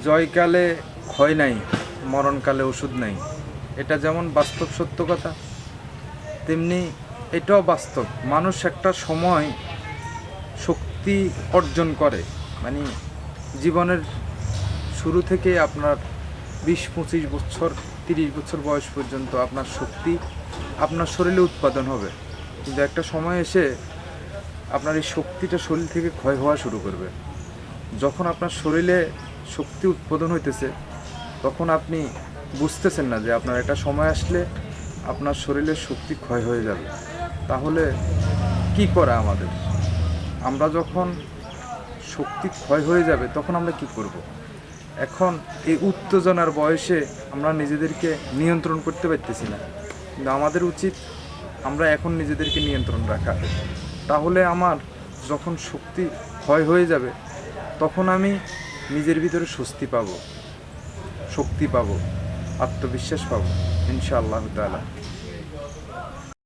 জয়কালে ক্ষয় নাই, মরণকালে ওষুধ নাই। এটা যেমন বাস্তব সত্য কথা, তেমনি এটাও বাস্তব। মানুষ একটা সময় শক্তি অর্জন করে, মানে জীবনের শুরু থেকে আপনার 20-25 বছর 30 বছর বয়স পর্যন্ত আপনার শক্তি আপনার শরীরে উৎপাদন হবে, কিন্তু একটা সময় এসে আপনার এই শক্তিটা শরীর থেকে ক্ষয় হওয়া শুরু করবে। যখন আপনার শরীরে শক্তি উৎপাদন হইতেছে তখন আপনি বুঝতেছেন না যে আপনার একটা সময় আসলে আপনার শরীরের শক্তি ক্ষয় হয়ে যাবে। তাহলে কি করা আমাদের? আমরা যখন শক্তি ক্ষয় হয়ে যাবে তখন আমরা কি করব? এখন এই উত্তেজনার বয়সে আমরা নিজেদেরকে নিয়ন্ত্রণ করতে পারতেছি না, কিন্তু আমাদের উচিত আমরা এখন নিজেদেরকে নিয়ন্ত্রণ রাখা। তাহলে আমার যখন শক্তি ক্ষয় হয়ে যাবে তখন আমি নিজের ভিতরে স্বস্তি পাবো, শক্তি পাবো, আত্মবিশ্বাস পাবো ইনশাআল্লাহ তাআলা।